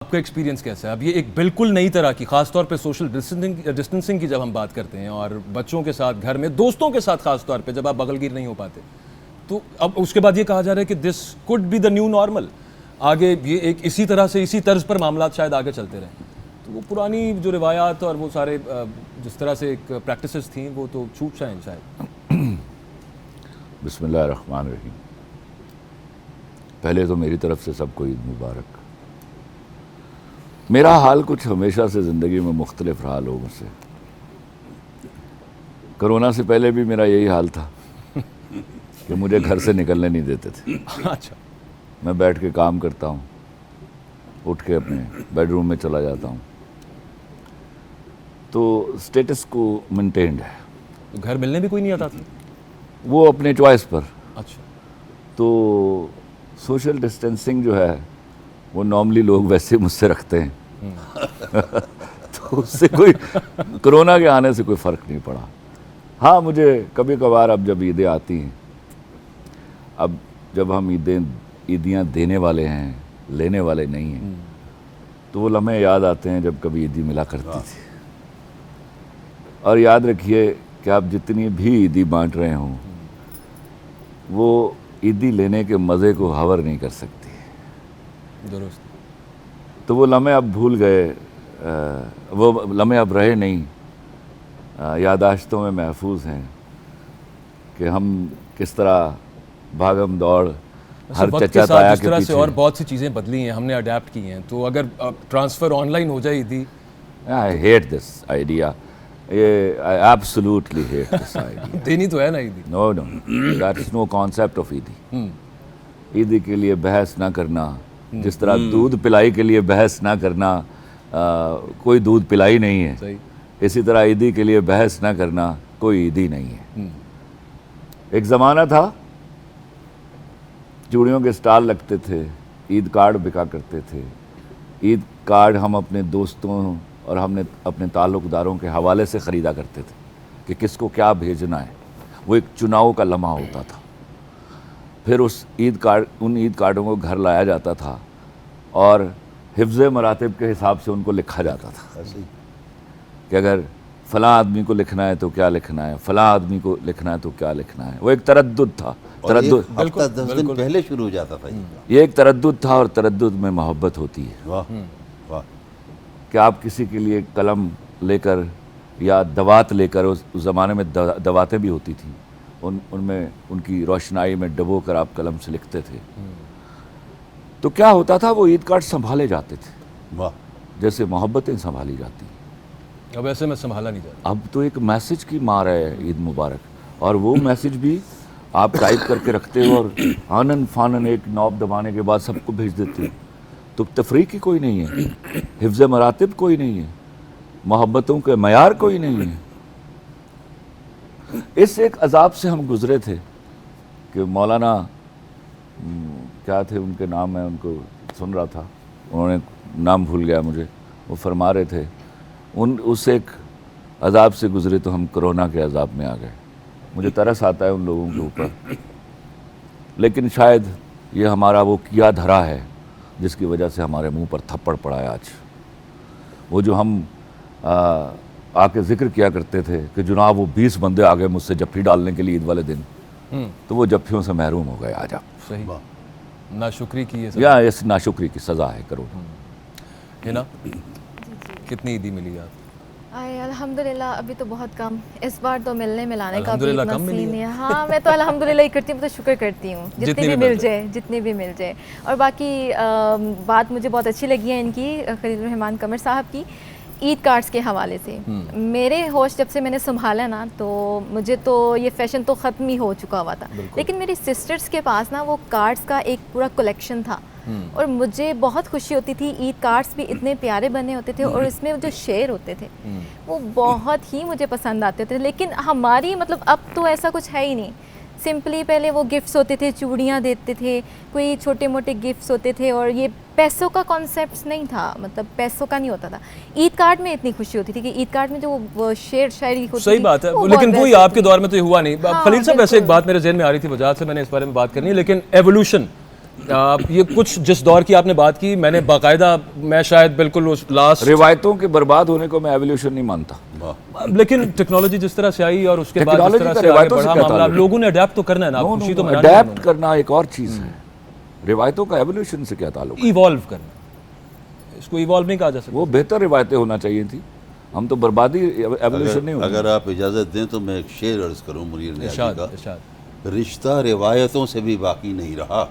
आपका एक्सपीरियंस कैसा है? अब ये एक बिल्कुल नई तरह की, खासतौर पे सोशल डिस्टेंसिंग की जब हम बात करते हैं और बच्चों के साथ, घर में दोस्तों के साथ खासतौर पे जब आप बगलगीर नहीं हो पाते, तो अब उसके बाद ये कहा जा रहा है कि this could be the new normal. आगे ये एक इसी तरह से, इसी तर्ज पर मामला शायद आगे चलते रहें, तो वो पुरानी जो रिवायात और वो सारे जिस तरह से एक प्रैक्टिसेस थी वो तो छूट जाएँ शायद। बिस्मिल्लाहिर्रहमानिर्रहीम। पहले तो मेरी तरफ से सबको ईद मुबारक। मेरा हाल कुछ हमेशा से ज़िंदगी में मुख्तलिफ रहा लोगों से। कोरोना से पहले भी मेरा यही हाल था कि मुझे घर से निकलने नहीं देते थे। अच्छा। मैं बैठ के काम करता हूँ, उठ के अपने बेडरूम में चला जाता हूँ, तो स्टेटस को मेंटेन्ड है। तो घर मिलने भी कोई नहीं आता था? वो अपने चॉइस पर। अच्छा। तो सोशल डिस्टेंसिंग जो है वो नॉर्मली लोग वैसे मुझसे रखते हैं तो उससे कोई कोरोना के आने से कोई फ़र्क नहीं पड़ा। हाँ, मुझे कभी कभार अब जब ईदें आती हैं, अब जब हम ईदियाँ देने वाले हैं, लेने वाले नहीं हैं, तो वो लम्हे याद आते हैं जब कभी ईदी मिला करती थी। और याद रखिए कि आप जितनी भी ईदी बांट रहे हों, वो ईदी लेने के मज़े को हवर नहीं कर सकती। दुरुस्त। तो वो लम्हे अब भूल गए, वो लम्हे अब रहे नहीं, यादाश्तों में महफूज हैं कि हम किस तरह भागम दौड़ हर चचा ताया के पीछे। और बहुत सी चीज़ें बदली हैं, हमने अडेप्ट की हैं, तो अगर ट्रांसफ़र ऑनलाइन हो जाए ईदी। आई हेट दिस आइडिया, ये I absolutely hate this idea. देनी तो है ना ईदी। No no, that is no concept of ईदी। ईदी के लिए बहस ना करना, जिस तरह दूध पिलाई के लिए बहस ना करना, कोई दूध पिलाई नहीं है, सही। इसी तरह ईदी के लिए बहस ना करना कोई ईदी नहीं है। एक ज़माना था चूड़ियों के स्टॉल लगते थे, ईद कार्ड बिका करते थे। ईद कार्ड हम अपने दोस्तों और हमने अपने ताल्लुक़दारों के हवाले से ख़रीदा करते थे कि किसको क्या भेजना है। वो एक चुनाव का लम्हा होता था। फिर उन ईद कार्डों को घर लाया जाता था और हिफ्ज़ मरातिब के हिसाब से उनको लिखा जाता था कि अगर फ़लाँ आदमी को लिखना है तो क्या लिखना है, फ़लाँ आदमी को लिखना है तो क्या लिखना है। वो एक तरद्दुद था। तरद्दुद हफ्ता 10 दिन पहले शुरू हो जाता था। ये एक तरद्दुद था और तरद्दुद में मोहब्बत होती है। वाह वाह। कि आप किसी के लिए कलम लेकर या दवात लेकर, उस ज़माने में दवातें भी होती थी, उनमें उनकी रोशनाई में डबो कर आप कलम से लिखते थे। तो क्या होता था, वो ईद कार्ड संभाले जाते थे। वाह। जैसे मोहब्बतें संभाली जाती। अब ऐसे में संभाला नहीं जाता। अब तो एक मैसेज की मार है ईद मुबारक, और वो मैसेज भी आप टाइप करके रखते हो और आनन फानन एक नॉब दबाने के बाद सबको भेज देते हो। तो तफरीक ही कोई नहीं है, हिफ्ज़ मरातिब कोई नहीं है, मोहब्बतों के मयार कोई नहीं है। इस एक अजाब से हम गुजरे थे कि मौलाना क्या थे उनके नाम, मैं उनको सुन रहा था, उन्होंने नाम भूल गया मुझे, वो फरमा रहे थे उस एक अजाब से गुजरे तो हम कोरोना के अजाब में आ गए। मुझे तरस आता है उन लोगों के ऊपर, लेकिन शायद ये हमारा वो किया धरा है जिसकी वजह से हमारे मुंह पर थप्पड़ पड़ा है आज। वो जो हम आके जिक्र किया करते थे कि जनाब वो 20 बंदे आ गए मुझसे जफ्फी डालने के लिए ईद वाले दिन, तो वो जफ्फियों से महरूम हो गए आज आप। सही। नाशुक्री की ये या इस नाशुक्री की सज़ा है कोरोना। है ना? कितनी ईदी मिली आप? अल्हम्दुलिल्लाह अभी तो बहुत कम, इस बार तो मिलने मिलाने का भी अल्हम्दुलिल्लाह इतना कम मिली सीन है। हाँ, मैं तो अल्हम्दुलिल्लाह ही करती हूँ, तो शुक्र करती हूँ जितनी भी मिल जाए, जितनी भी मिल जाए। और बाकी बात मुझे बहुत अच्छी लगी है इनकी, खलील रहमान कमर साहब की, ईद कार्ड्स के हवाले से। मेरे होश जब से मैंने संभाला ना, तो मुझे तो ये फ़ैशन तो ख़त्म ही हो चुका हुआ था, लेकिन मेरी सिस्टर्स के पास ना वो कार्ड्स का एक पूरा कलेक्शन था और मुझे बहुत खुशी होती थी। ईद कार्ड्स भी इतने प्यारे बने होते थे और इसमें जो शेर होते थे वो बहुत ही मुझे पसंद आते थे। लेकिन हमारी मतलब अब तो ऐसा कुछ है ही नहीं। सिंपली पहले वो गिफ्ट्स होते थे, चूड़ियाँ देते थे, कोई छोटे मोटे गिफ्ट्स होते थे, और ये पैसों का कॉन्सेप्ट नहीं था, मतलब पैसों का नहीं होता था। ईद कार्ड में इतनी खुशी होती थी कि ईद कार्ड में जो वो शेर शायरी होती थी। सही बात है, लेकिन वही आपके दौर में तो ये हुआ नहीं। खलील साहब, वैसे एक बात मेरे जहन में आ रही थी, वजह से मैंने इस बारे में बात करनी है, लेकिन एवोल्यूशन ये कुछ जिस दौर की आपने बात की, मैंने बाकायदा, मैं शायद बिल्कुल उस लास्ट, रिवायतों के बर्बाद होने को मैं एवोल्यूशन नहीं मानता। लेकिन टेक्नोलॉजी जिस तरह से आई और उसके बाद जिस टेक्नोलॉजी तरह का से आगे रिवायतों से बढ़ा क्या मामला, ताल्लुक? लोगों ने अडेप्ट तो करना है ना, खुशी तो मनानी अडेप्ट करना एक और चीज है, रिवायतों का एवोल्यूशन से क्या ताल्लुक? इवॉल्व करना, इसको इवॉल्व नहीं कहा जा सकता। वो बेहतर रिवायतें होना चाहिए थी, हम तो बर्बादी एवोल्यूशन नहीं अगर होगा। आप इजाज़त दें तो मैं एक शेर अर्ज करूं मुनीर न्याजी इरशाद, का। इरशाद। रिश्ता रिवायतों से भी बाकी नहीं रहा,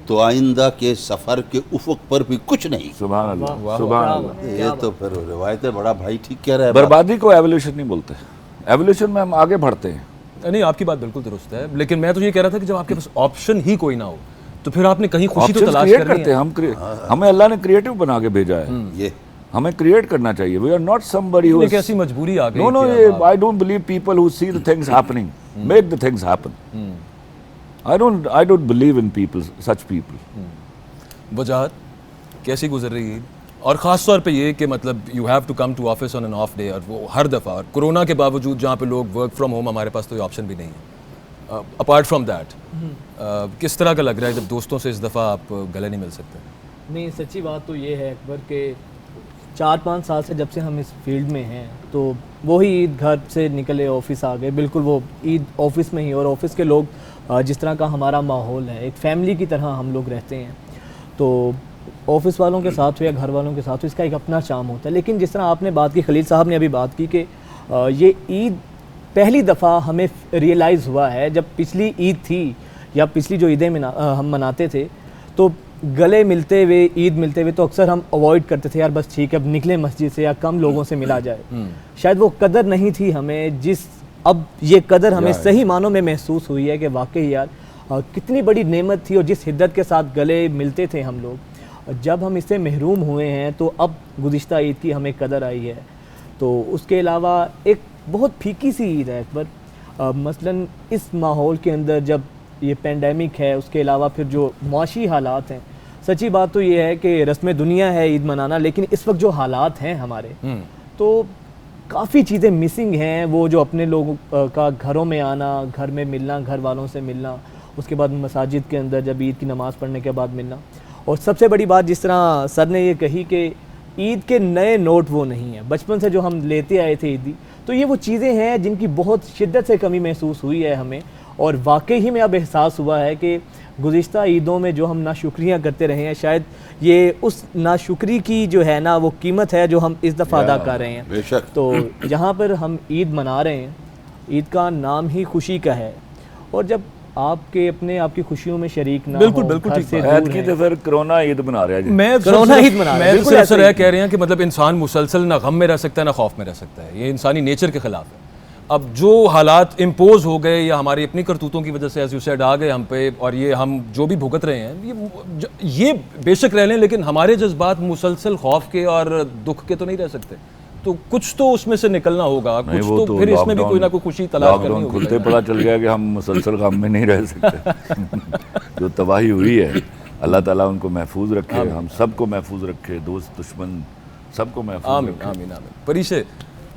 तो आइंदा के सफ़र के उफक पर भी कुछ नहीं। सुभान अल्लाह, सुभान अल्लाह। ये तो फिर रिवायतें बड़ा भाई ठीक कह रहा है। बर्बादी को एवोल्यूशन नहीं बोलते, एवोल्यूशन में हम आगे बढ़ते हैं। नहीं, आपकी बात बिल्कुल दुरुस्त है, लेकिन मैं तो ये कह रहा था कि जब आपके पास ऑप्शन ही कोई ना हो तो फिर आपने कहीं खुशी तो ऑप्शंस तलाश क्रिएट करनी करते है। हैं हमें अल्लाह ने क्रिएटिव बना के भेजा है, ये हमें क्रिएट करना चाहिए। We are not somebody who एक ऐसी मजबूरी आ गई नो नो, कि ये अब I don't believe people who see the things happening make the things happen. I don't believe in people, such people. वजाहत कैसी गुजर रही है, और ख़ास तौर पे ये कि मतलब you have to come to office on an off day, और वो हर दफ़ा, और कोरोना के बावजूद जहाँ पे लोग वर्क फ्रॉम होम, हमारे पास तो ये ऑप्शन भी नहीं है। अपार्ट फ्रॉम दैट, किस तरह का लग रहा है जब दोस्तों से इस दफ़ा आप गले नहीं मिल सकते? नहीं, सच्ची बात तो ये है अकबर के 4-5 साल से जब से हम इस फील्ड में हैं, तो वही ईद घर से निकले ऑफिस आ गए, बिल्कुल वो ईद ऑफिस में ही। और ऑफिस के लोग जिस तरह का हमारा माहौल है, एक फैमिली की तरह हम लोग रहते हैं, तो ऑफिस वालों के साथ हो या घर वालों के साथ हो, इसका एक अपना चार्म होता है। लेकिन जिस तरह आपने बात की, खलील साहब ने अभी बात की कि ये ईद पहली दफ़ा हमें रियलाइज़ हुआ है, जब पिछली ईद थी या पिछली जो ईदें हम मनाते थे, तो गले मिलते हुए, ईद मिलते हुए, तो अक्सर हम अवॉइड करते थे, यार बस ठीक है अब निकले मस्जिद से या कम लोगों से मिला जाए। शायद वो कदर नहीं थी हमें, जिस अब ये कदर हमें सही मानों में महसूस हुई है कि वाकई यार कितनी बड़ी नेमत थी, और जिस हिद्दत के साथ गले मिलते थे हम लोग, जब हम इससे महरूम हुए हैं तो अब गुज़िश्ता ईद की हमें कदर आई है। तो उसके अलावा एक बहुत फीकी सी ईद है अकबर, मसलन इस माहौल के अंदर जब ये पेंडेमिक है, उसके अलावा फिर जो मुआशी हालात हैं, सच्ची बात तो ये है कि रस्म दुनिया है ईद मनाना, लेकिन इस वक्त जो हालात हैं हमारे, तो काफ़ी चीज़ें मिसिंग हैं। वो जो अपने लोगों का घरों में आना, घर में मिलना, घर वालों से मिलना, उसके बाद मसाजिद के अंदर जब ईद की नमाज़ पढ़ने के बाद मिलना, और सबसे बड़ी बात जिस तरह सर ने ये कही कि ईद के नए नोट वो नहीं हैं, बचपन से जो हम लेते आए थे ईदी, तो ये वो चीज़ें हैं जिनकी बहुत शिद्दत से कमी महसूस हुई है हमें। और वाकई ही में अब एहसास हुआ है कि गुज़िश्ता ईदों में जो हम नाशुक्रियाँ करते रहे हैं, शायद ये उस नाशुक्री की जो है ना वो कीमत है जो हम इस दफ़ा अदा कर रहे हैं। बेशक। तो जहाँ पर हम ईद मना रहे हैं, ईद का नाम ही खुशी का है, और जब आपकी खुशियों में शरीक ना बिल्कुल, हो, बिल्कुल घर ठीक से ऐद दूर की हैं। तो फिर कोरोना ईद मना रहा है जी। मैं कोरोना ईद मना रहे हैं, मैं बिल्कुल सिर्फ ऐसा सर ही। कह रहे हैं कि मतलब इंसान मुसलसल ना गम में रह सकता है ना खौफ में रह सकता है, ये इंसानी नेचर के खिलाफ है। अब जो हालात इम्पोज हो गए या हमारी अपनी करतूतों की वजह से एज यू सेड आ गए हम पे, और ये हम जो भी भुगत रहे हैं, ये बेशक रह लें, लेकिन हमारे जज्बात मुसलसल खौफ के और दुख के तो नहीं रह सकते। तो कुछ तो उसमें से निकलना होगा, नहीं, कुछ वो तो फिर इसमें भी कोई ना कोई खुशी तलाश करनी लॉकडाउन होगी। खुलते पता चल गया कि हम मुसलसल गम में नहीं रह सकते। जो तबाही हुई है, अल्लाह ताला उनको महफूज रखे, हम सबको महफूज रखे, दोस्त दुश्मन सबको महफूज आमीन रखे। आमीन आमीन। परीशे,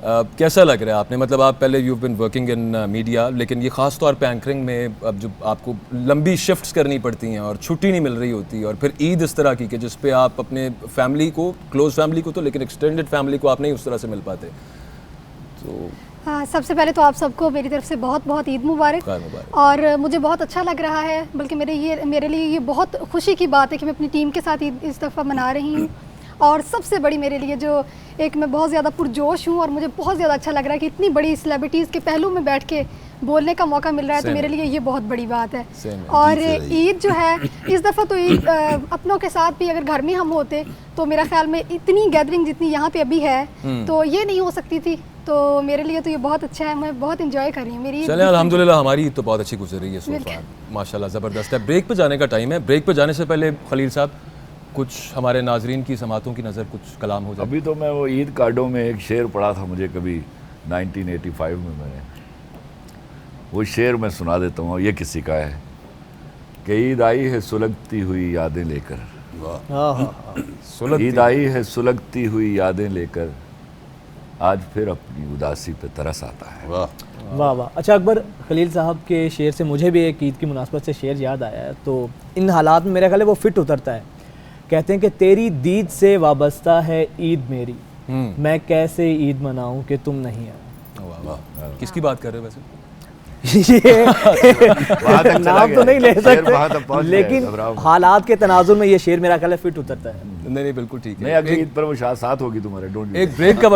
कैसा लग रहा है आपने, मतलब आप पहले you been working in media, लेकिन ये ख़ास तौर पे एंकरिंग में अब जो आपको लंबी शिफ्ट्स करनी पड़ती हैं और छुट्टी नहीं मिल रही होती, और फिर ईद इस तरह की कि जिस पे आप अपने फैमिली को, क्लोज फैमिली को तो, लेकिन एक्सटेंडेड फैमिली को आप नहीं उस तरह से मिल पाते, तो हाँ, सबसे पहले तो आप सबको मेरी तरफ से बहुत बहुत ईद मुबारक। खैर मुबारक। और मुझे बहुत अच्छा लग रहा है, बल्कि मेरे लिए ये बहुत खुशी की बात है कि मैं अपनी टीम के साथ ईद इस दफ़ा मना रही हूँ। और सबसे बड़ी मेरे लिए जो एक मैं बहुत ज़्यादा पुरजोश हूँ, और मुझे बहुत ज़्यादा अच्छा लग रहा है कि इतनी बड़ी सेलिब्रिटीज़ के पहलू में बैठ के बोलने का मौका मिल रहा है, तो मेरे लिए ये बहुत बड़ी बात है। और ईद जो है इस दफ़ा तो ईद अपनों के साथ भी अगर घर में हम होते तो मेरा ख्याल में इतनी गैदरिंग जितनी यहाँ पे अभी है तो ये नहीं हो सकती थी। तो मेरे लिए तो ये बहुत अच्छा है, मैं बहुत इंजॉय कर रही हूँ मेरी। चलें अल्हम्दुलिल्लाह, हमारी ईद तो बहुत अच्छी गुजर रही है सो फार, माशाल्लाह ज़बरदस्त है। ब्रेक पे जाने का टाइम है, ब्रेक पे जाने से पहले खलील साहब कुछ हमारे नाजरीन की समातों की नज़र कुछ कलाम हो जाए। अभी तो मैं वो ईद कार्डों में एक शेर पढ़ा था मुझे कभी 1985 में, मैंने वो शेर मैं सुना देता हूँ। ये किसी का है कि ईद आई है सुलगती हुई यादें लेकर, ईद आई है सुलगती हुई यादें लेकर, आज फिर अपनी उदासी पे तरस आता है। वाह वाह वाह। अच्छा अकबर, खलील साहब के शेर से मुझे भी एक ईद की मुनासबत से शेर याद आया है, तो इन हालात में मेरा ख्याल है वो फिट उतरता है। कहते हैं कि तेरी दीद से वाबस्ता है ईद मेरी, मैं कैसे ईद मनाऊं कि तुम नहीं आए। वाह वाह, किसकी बात कर रहे हो वैसे? ये नाम तो नहीं ले शेर वहाँ तक सकते, पहुँच गए, लेकिन घबराओ मत। हालात के तनाजुर में ये शेर मेरा ख्याल है फिट उतरता है। नहीं नहीं बिल्कुल ठीक नहीं, है। अगली ईद पर वो साथ होगी तुम्हारे, डोंट एक ब्रेक का